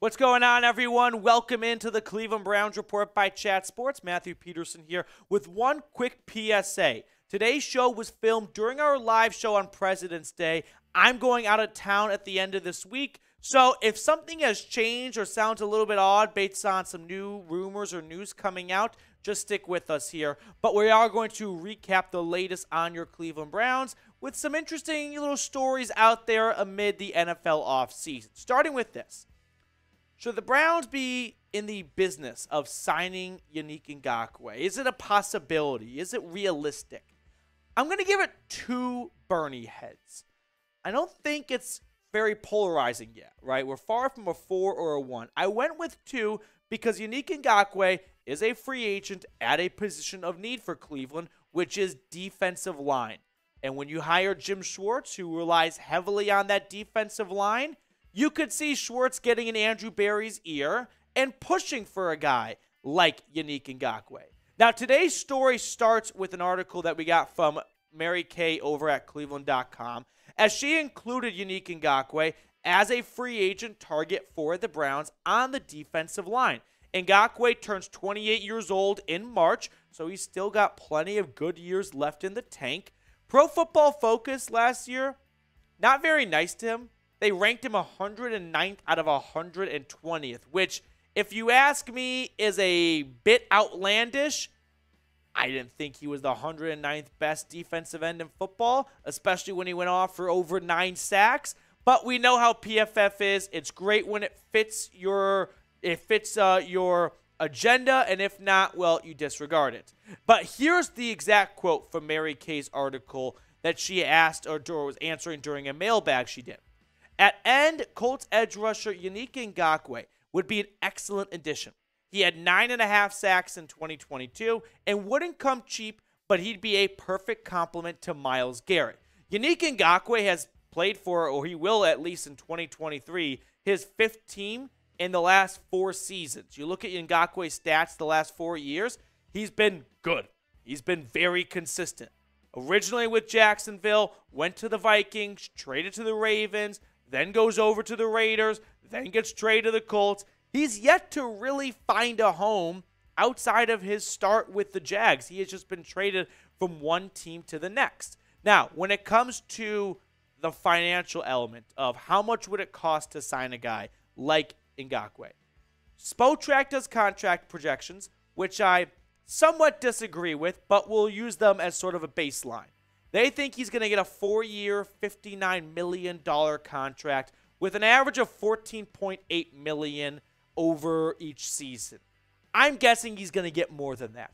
What's going on, everyone? Welcome into the Cleveland Browns Report by Chat Sports. Matthew Peterson here with one quick PSA. Today's show was filmed during our live show on President's Day. I'm going out of town at the end of this week, so if something has changed or sounds a little bit odd based on some new rumors or news coming out, just stick with us here. But we are going to recap the latest on your Cleveland Browns with some interesting little stories out there amid the NFL offseason. Starting with this. Should the Browns be in the business of signing Yannick Ngakoue? Is it a possibility? Is it realistic? I'm going to give it 2 Bernie heads. I don't think it's very polarizing yet, right? We're far from a 4 or a 1. I went with 2 because Yannick Ngakoue is a free agent at a position of need for Cleveland, which is defensive line. And when you hire Jim Schwartz, who relies heavily on that defensive line, you could see Schwartz getting in Andrew Berry's ear and pushing for a guy like Yannick Ngakoue. Now, today's story starts with an article that we got from Mary Kay over at Cleveland.com, as she included Yannick Ngakoue as a free agent target for the Browns on the defensive line. Ngakoue turns 28 years old in March, so he's still got plenty of good years left in the tank. Pro Football Focus last year, not very nice to him. They ranked him 109th out of 120th, which, if you ask me, is a bit outlandish. I didn't think he was the 109th best defensive end in football, especially when he went off for over 9 sacks. But we know how PFF is. It's great when it fits your agenda, and if not, well, you disregard it. But here's the exact quote from Mary Kay's article that she asked or was answering during a mailbag she did. At end, Colts edge rusher Yannick Ngakoue would be an excellent addition. He had 9.5 sacks in 2022 and wouldn't come cheap, but he'd be a perfect complement to Myles Garrett. Yannick Ngakoue has played for, or he will at least in 2023, his 5th team in the last 4 seasons. You look at Ngakoue's stats the last 4 years, he's been good. He's been very consistent. Originally with Jacksonville, went to the Vikings, traded to the Ravens, then goes over to the Raiders, then gets traded to the Colts. He's yet to really find a home outside of his start with the Jags. He has just been traded from one team to the next. Now, when it comes to the financial element of how much would it cost to sign a guy like Ngakoue, Spotrac does contract projections, which I somewhat disagree with, but we'll use them as sort of a baseline. They think he's going to get a 4-year, $59 million contract with an average of $14.8 million over each season. I'm guessing he's going to get more than that.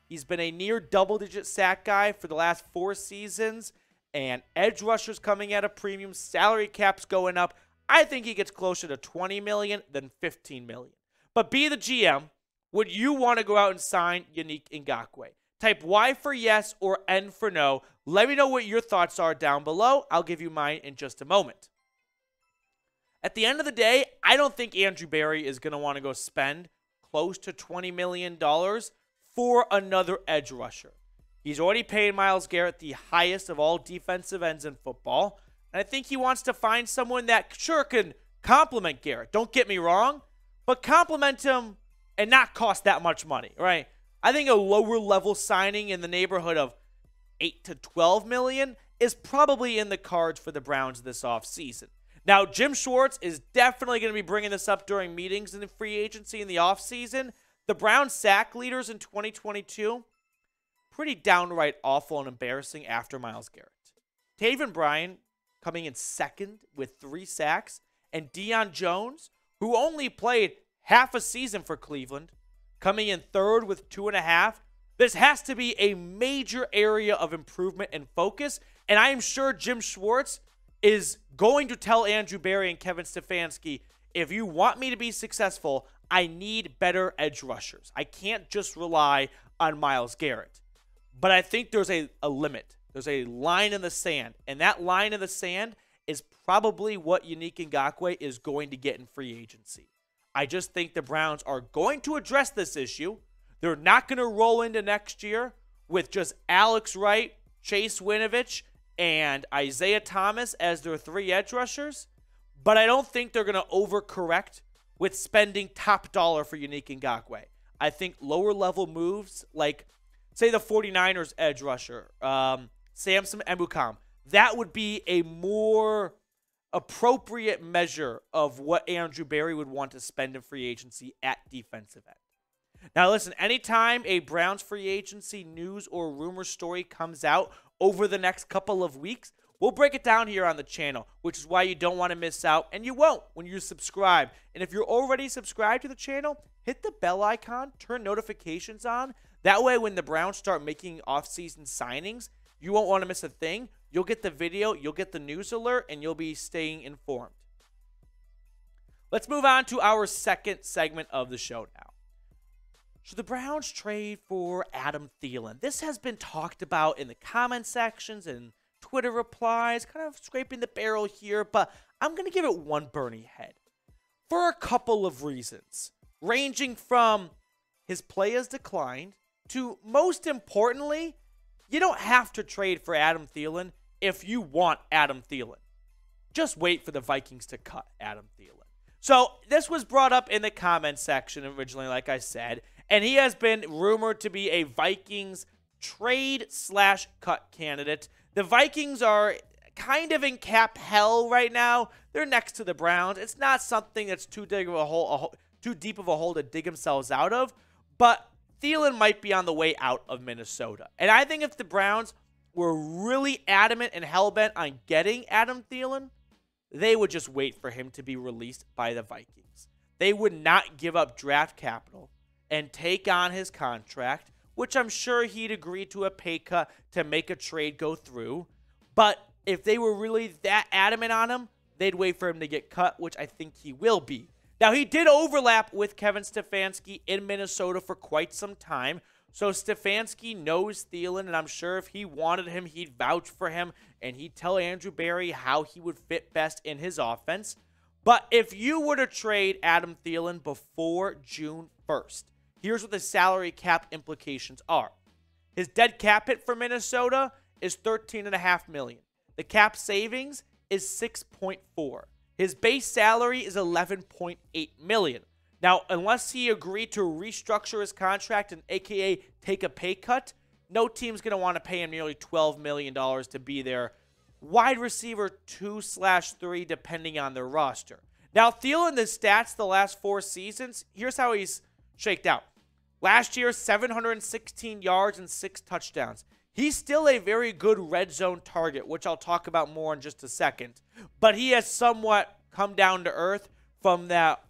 He's been a near double-digit sack guy for the last 4 seasons, and edge rushers coming at a premium, salary cap's going up. I think he gets closer to $20 million than $15 million. But be the GM, would you want to go out and sign Yannick Ngakoue? Type Y for yes or N for no. Let me know what your thoughts are down below. I'll give you mine in just a moment. At the end of the day, I don't think Andrew Berry is going to want to go spend close to $20 million for another edge rusher. He's already paid Myles Garrett the highest of all defensive ends in football. And I think he wants to find someone that sure can complement Garrett. Don't get me wrong, but complement him and not cost that much money, right? I think a lower level signing in the neighborhood of $8 to $12 million is probably in the cards for the Browns this offseason. Now, Jim Schwartz is definitely going to be bringing this up during meetings in the free agency in the offseason. The Browns sack leaders in 2022, pretty downright awful and embarrassing after Myles Garrett. Taven Bryan coming in 2nd with 3 sacks, and Deion Jones, who only played half a season for Cleveland, coming in 3rd with 2.5. This has to be a major area of improvement and focus, and I am sure Jim Schwartz is going to tell Andrew Berry and Kevin Stefanski, if you want me to be successful, I need better edge rushers. I can't just rely on Myles Garrett. But I think there's a limit. There's a line in the sand, and that line in the sand is probably what Yannick Ngakoue is going to get in free agency. I just think the Browns are going to address this issue. They're not going to roll into next year with just Alex Wright, Chase Winovich, and Isaiah Thomas as their 3 edge rushers. But I don't think they're going to overcorrect with spending top dollar for Yannick Ngakoue. I think lower level moves like, say, the 49ers edge rusher, Samson Ebukam, that would be a more appropriate measure of what Andrew Berry would want to spend in free agency at defensive end. Now, listen, anytime a Browns free agency news or rumor story comes out over the next couple of weeks, we'll break it down here on the channel, which is why you don't want to miss out, and you won't when you subscribe. And if you're already subscribed to the channel, hit the bell icon, turn notifications on. That way, when the Browns start making offseason signings, you won't want to miss a thing. You'll get the video, you'll get the news alert, and you'll be staying informed. Let's move on to our second segment of the show now. Should the Browns trade for Adam Thielen? This has been talked about in the comment sections and Twitter replies, kind of scraping the barrel here, but I'm going to give it one Bernie head for a couple of reasons, ranging from his play has declined to, most importantly, you don't have to trade for Adam Thielen if you want Adam Thielen. Just wait for the Vikings to cut Adam Thielen. So this was brought up in the comment section originally, like I said, and he has been rumored to be a Vikings trade/cut candidate. The Vikings are kind of in cap hell right now. They're next to the Browns. It's not something that's too deep of a hole to dig themselves out of, but Thielen might be on the way out of Minnesota. And I think if the Browns were really adamant and hell-bent on getting Adam Thielen, they would just wait for him to be released by the Vikings. They would not give up draft capital and take on his contract, which I'm sure he'd agree to a pay cut to make a trade go through. But if they were really that adamant on him, they'd wait for him to get cut, which I think he will be. Now, he did overlap with Kevin Stefanski in Minnesota for quite some time. So Stefanski knows Thielen, and I'm sure if he wanted him, he'd vouch for him, and he'd tell Andrew Berry how he would fit best in his offense. But if you were to trade Adam Thielen before June 1st, here's what the salary cap implications are. His dead cap hit for Minnesota is $13.5 million. The cap savings is $6.4. His base salary is $11.8 million. Now, unless he agreed to restructure his contract and AKA take a pay cut, no team's going to want to pay him nearly $12 million to be their wide receiver 2/3, depending on their roster. Now, Thielen, the stats the last 4 seasons, here's how he's shaked out. Last year, 716 yards and 6 touchdowns. He's still a very good red zone target, which I'll talk about more in just a second. But he has somewhat come down to earth from that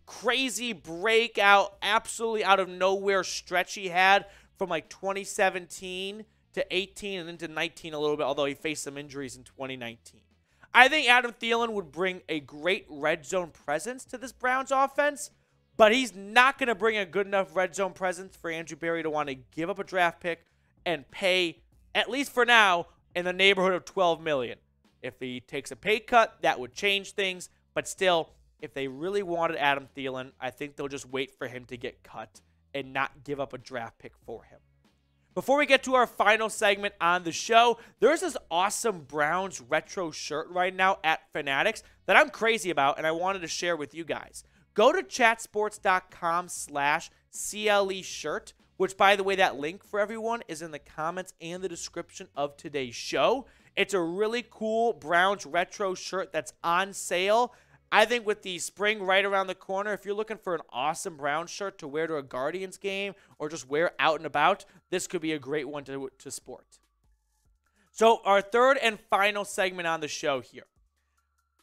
crazy breakout, absolutely out of nowhere stretch he had from like 2017 to 18 and into 19 a little bit, although he faced some injuries in 2019. I think Adam Thielen would bring a great red zone presence to this Browns offense, but he's not going to bring a good enough red zone presence for Andrew Berry to want to give up a draft pick and pay, at least for now, in the neighborhood of $12 million. If he takes a pay cut, that would change things, but still, if they really wanted Adam Thielen, I think they'll just wait for him to get cut and not give up a draft pick for him. Before we get to our final segment on the show, there's this awesome Browns retro shirt right now at Fanatics that I'm crazy about, and I wanted to share with you guys. Go to chatsports.com/CLE shirt, which, by the way, that link for everyone is in the comments and the description of today's show. It's a really cool Browns retro shirt that's on sale. I think with the spring right around the corner, if you're looking for an awesome Browns shirt to wear to a Guardians game or just wear out and about, this could be a great one to sport. So our third and final segment on the show here.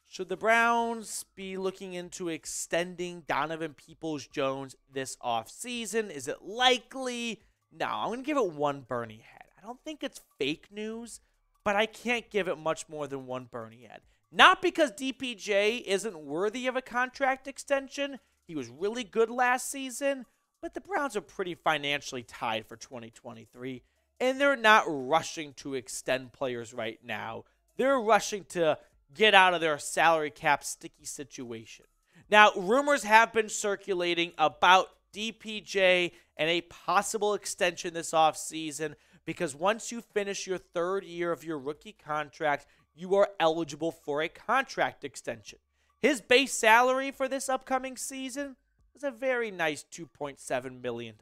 Should the Browns be looking into extending Donovan Peoples-Jones this offseason? Is it likely? No, I'm going to give it one Bernie head. I don't think it's fake news, but I can't give it much more than one Bernie head. Not because DPJ isn't worthy of a contract extension. He was really good last season, but the Browns are pretty financially tied for 2023, and they're not rushing to extend players right now. They're rushing to get out of their salary cap sticky situation. Now, rumors have been circulating about DPJ and a possible extension this offseason because once you finish your 3rd year of your rookie contract, you are eligible for a contract extension. His base salary for this upcoming season is a very nice $2.7 million.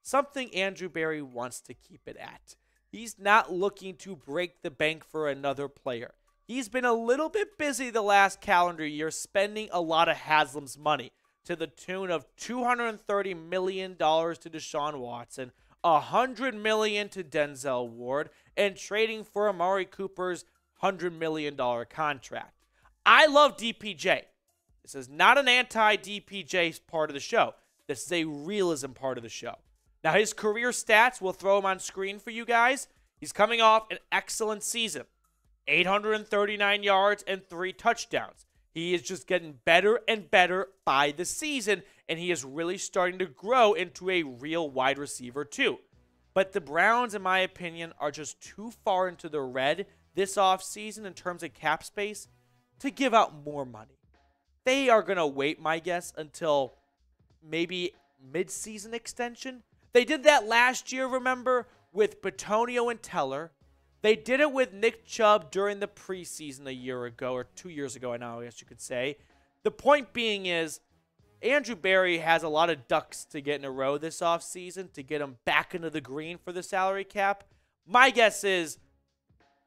Something Andrew Berry wants to keep it at. He's not looking to break the bank for another player. He's been a little bit busy the last calendar year spending a lot of Haslam's money to the tune of $230 million to Deshaun Watson, $100 million to Denzel Ward, and trading for Amari Cooper's $100 million contract. I love DPJ. This is not an anti-DPJ part of the show. This is a realism part of the show. Now, his career stats, we'll throw them on screen for you guys. He's coming off an excellent season. 839 yards and 3 touchdowns. He is just getting better and better by the season, and he is really starting to grow into a real wide receiver too. But the Browns, in my opinion, are just too far into the red this offseason in terms of cap space to give out more money. They are going to wait, my guess, until maybe mid-season extension. They did that last year, remember, with Bitonio and Teller. They did it with Nick Chubb during the preseason a year ago, or 2 years ago, I guess you could say. The point being is, Andrew Berry has a lot of ducks to get in a row this offseason to get him back into the green for the salary cap. My guess is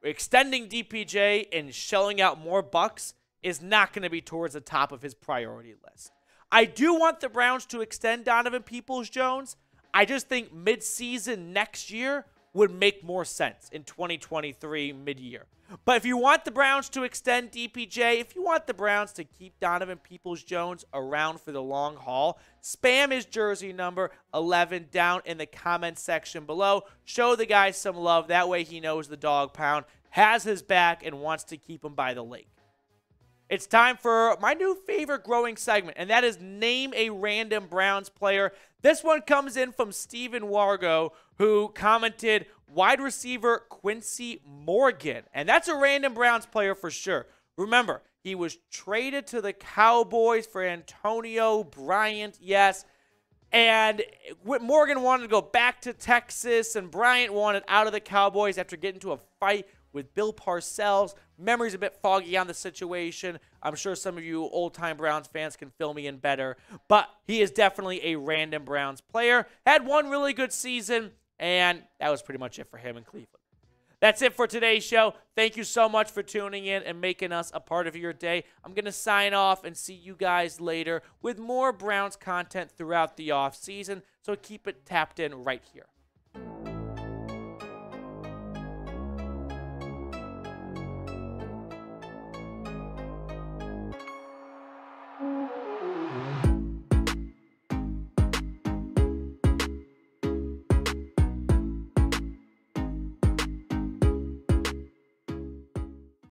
extending DPJ and shelling out more bucks is not going to be towards the top of his priority list. I do want the Browns to extend Donovan Peoples-Jones. I just think mid-season next year would make more sense in 2023 mid-year. But if you want the Browns to extend DPJ, if you want the Browns to keep Donovan Peoples-Jones around for the long haul, spam his jersey number 11 down in the comment section below. Show the guy some love. That way he knows the dog pound has his back and wants to keep him by the lake. It's time for my new favorite growing segment, and that is Name a Random Browns Player. This one comes in from Steven Wargo, who commented wide receiver Quincy Morgan. And that's a random Browns player for sure. Remember, he was traded to the Cowboys for Antonio Bryant, yes. And Morgan wanted to go back to Texas, and Bryant wanted out of the Cowboys after getting into a fight with Bill Parcells. Memory's a bit foggy on the situation. I'm sure some of you old-time Browns fans can fill me in better. But he is definitely a random Browns player. Had one really good season, and that was pretty much it for him in Cleveland. That's it for today's show. Thank you so much for tuning in and making us a part of your day. I'm going to sign off and see you guys later with more Browns content throughout the offseason. So keep it tapped in right here.